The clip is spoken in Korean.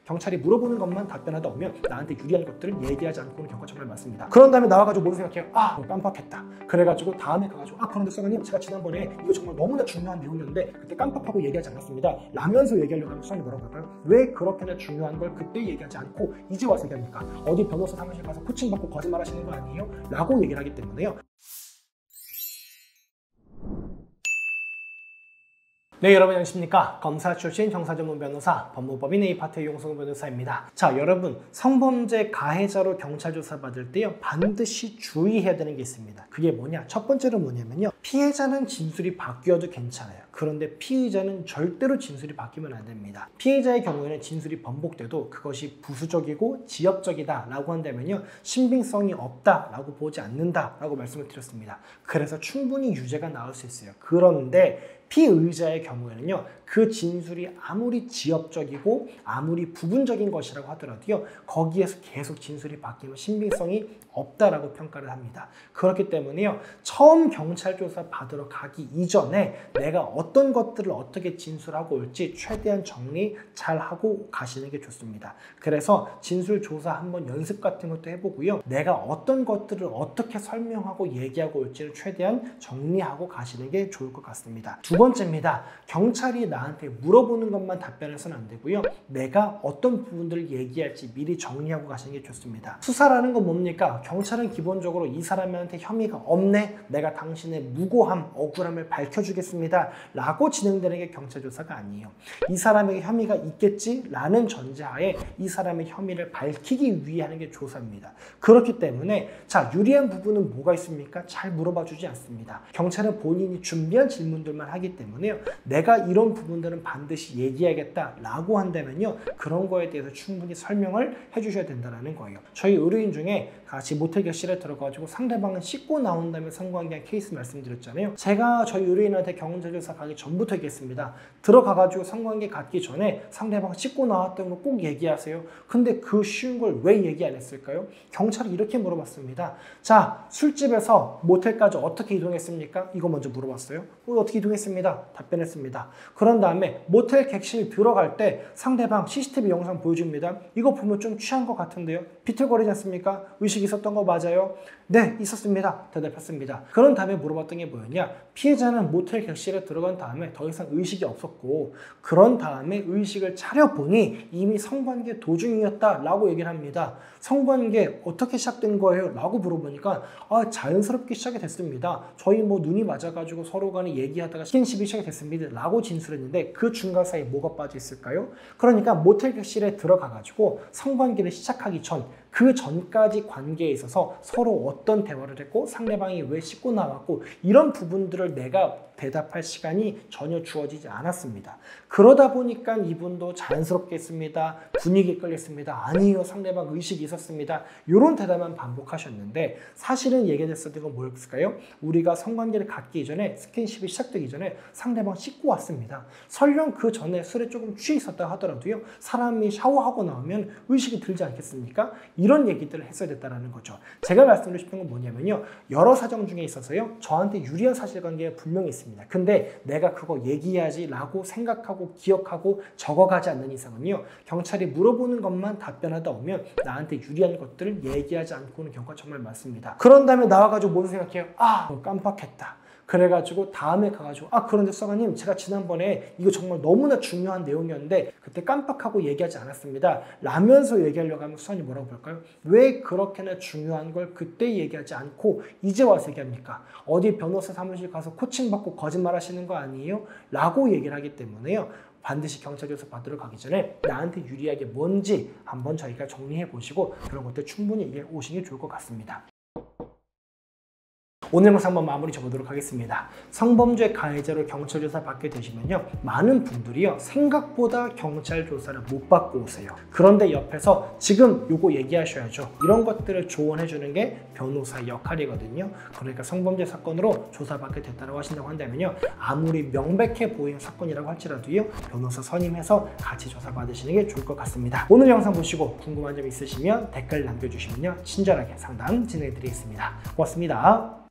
경찰이 물어보는 것만 답변하다 오면 나한테 유리한 것들을 얘기하지 않고 오는 경우가 정말 많습니다. 그런 다음에 나와가지고 뭔 생각해요? 깜빡했다. 그래가지고 다음에 가가지고 그런데 수사관님 제가 지난번에 이거 정말 너무나 중요한 내용이었는데 그때 깜빡하고 얘기하지 않았습니다 라면서 얘기하려고 하면 수사관이 뭐라고 할까요? 왜 그렇게나 중요한 걸 그때 얘기하지 않고 이제 와서 얘기합니까? 어디 변호사 사무실 가서 코칭받고 거짓말 하시는 거 아니에요? 라고 얘기를 하기 때문에요. 네, 여러분 안녕하십니까? 검사 출신 형사전문 변호사 법무법인 A파트의 용성훈 변호사입니다. 자, 여러분 성범죄 가해자로 경찰 조사 받을 때요 반드시 주의해야 되는 게 있습니다. 그게 뭐냐? 첫 번째로 뭐냐면요, 피해자는 진술이 바뀌어도 괜찮아요. 그런데 피의자는 절대로 진술이 바뀌면 안 됩니다. 피해자의 경우에는 진술이 번복돼도 그것이 부수적이고 지엽적이다 라고 한다면요 신빙성이 없다 라고 보지 않는다 라고 말씀을 드렸습니다. 그래서 충분히 유죄가 나올 수 있어요. 그런데 피의자의 경우에는요 그 진술이 아무리 지엽적이고 아무리 부분적인 것이라고 하더라도요 거기에서 계속 진술이 바뀌면 신빙성이 없다라고 평가를 합니다. 그렇기 때문에요 처음 경찰 조사 받으러 가기 이전에 내가 어떤 것들을 어떻게 진술하고 올지 최대한 정리 잘 하고 가시는 게 좋습니다. 그래서 진술 조사 한번 연습 같은 것도 해보고요 내가 어떤 것들을 어떻게 설명하고 얘기하고 올지를 최대한 정리하고 가시는 게 좋을 것 같습니다. 두 번째입니다. 경찰이 나한테 물어보는 것만 답변해서는 안 되고요 내가 어떤 부분들을 얘기할지 미리 정리하고 가시는 게 좋습니다. 수사라는 건 뭡니까? 경찰은 기본적으로 이 사람한테 혐의가 없네, 내가 당신의 무고함, 억울함을 밝혀주겠습니다 라고 진행되는 게 경찰 조사가 아니에요. 이 사람에게 혐의가 있겠지 라는 전제하에 이 사람의 혐의를 밝히기 위해 하는 게 조사입니다. 그렇기 때문에 자, 유리한 부분은 뭐가 있습니까? 잘 물어봐 주지 않습니다. 경찰은 본인이 준비한 질문들만 하기 때문에요 내가 이런 부분들은 반드시 얘기하겠다 라고 한다면요 그런 거에 대해서 충분히 설명을 해주셔야 된다는 거예요. 저희 의뢰인 중에 같이 모텔 객실에 들어가지고 상대방은 씻고 나온다면 성관계한 케이스 말씀드렸잖아요. 제가 저희 의뢰인한테 경찰조사 가기 전부터 얘기했습니다. 들어가가지고 성관계 갖기 전에 상대방 씻고 나왔던 거 꼭 얘기하세요. 근데 그 쉬운 걸 왜 얘기 안 했을까요? 경찰이 이렇게 물어봤습니다. 자, 술집에서 모텔까지 어떻게 이동했습니까? 이거 먼저 물어봤어요. 어떻게 이동했습니다. 답변했습니다. 그런 다음에 모텔 객실 들어갈 때 상대방 CCTV 영상 보여줍니다. 이거 보면 좀 취한 것 같은데요. 비틀거리지 않습니까? 의식이 있었던 거 맞아요? 네, 있었습니다. 대답했습니다. 그런 다음에 물어봤던 게 뭐였냐? 피해자는 모텔 객실에 들어간 다음에 더 이상 의식이 없었고 그런 다음에 의식을 차려보니 이미 성관계 도중이었다라고 얘기를 합니다. 성관계 어떻게 시작된 거예요? 라고 물어보니까 자연스럽게 시작이 됐습니다. 저희 눈이 맞아가지고 서로 간에 얘기하다가 스킨십이 시작이 됐습니다 라고 진술했는데 그 중간 사이에 뭐가 빠져 있을까요? 그러니까 모텔 객실에 들어가가지고 성관계를 시작하기 전 그 전까지 관계에 있어서 서로 어떤 대화를 했고 상대방이 왜 씻고 나왔고 이런 부분들을 내가 대답할 시간이 전혀 주어지지 않았습니다. 그러다 보니까 이분도 자연스럽게 했습니다. 분위기 끌렸습니다. 아니요, 상대방 의식이 있었습니다. 이런 대답만 반복하셨는데 사실은 얘기됐었던 건 뭐였을까요? 우리가 성관계를 갖기 이전에 스킨십이 시작되기 전에 상대방 씻고 왔습니다. 설령 그 전에 술에 조금 취해 있었다 하더라도요 사람이 샤워하고 나오면 의식이 들지 않겠습니까? 이런 얘기들을 했어야 됐다는 거죠. 제가 말씀드리고 싶은 건 뭐냐면요 여러 사정 중에 있어서요 저한테 유리한 사실관계가 분명히 있습니다. 근데 내가 그거 얘기해야지 라고 생각하고 기억하고 적어가지 않는 이상은요 경찰이 물어보는 것만 답변하다 오면 나한테 유리한 것들을 얘기하지 않고 오는 경우가 정말 많습니다. 그런 다음에 나와가지고 뭔 생각해요? 깜빡했다. 그래가지고 다음에 가가지고 그런데 수사관님 제가 지난번에 이거 정말 너무나 중요한 내용이었는데 그때 깜빡하고 얘기하지 않았습니다 라면서 얘기하려고 하면 수사관이 뭐라고 볼까요? 왜 그렇게나 중요한 걸 그때 얘기하지 않고 이제 와서 얘기합니까? 어디 변호사 사무실 가서 코칭받고 거짓말 하시는 거 아니에요? 라고 얘기를 하기 때문에요 반드시 경찰 조사 받으러 가기 전에 나한테 유리하게 뭔지 한번 저희가 정리해 보시고 그런 것들 충분히 얘기해 오시는 게 좋을 것 같습니다. 오늘 영상 한번 마무리 접어보도록 하겠습니다. 성범죄 가해자로 경찰 조사 받게 되시면요 많은 분들이요 생각보다 경찰 조사를 못 받고 오세요. 그런데 옆에서 지금 요거 얘기하셔야죠. 이런 것들을 조언해 주는 게 변호사의 역할이거든요. 그러니까 성범죄 사건으로 조사받게 됐다고 하신다고 한다면요 아무리 명백해 보이는 사건이라고 할지라도요 변호사 선임해서 같이 조사 받으시는 게 좋을 것 같습니다. 오늘 영상 보시고 궁금한 점 있으시면 댓글 남겨주시면요 친절하게 상담 진행해 드리겠습니다. 고맙습니다.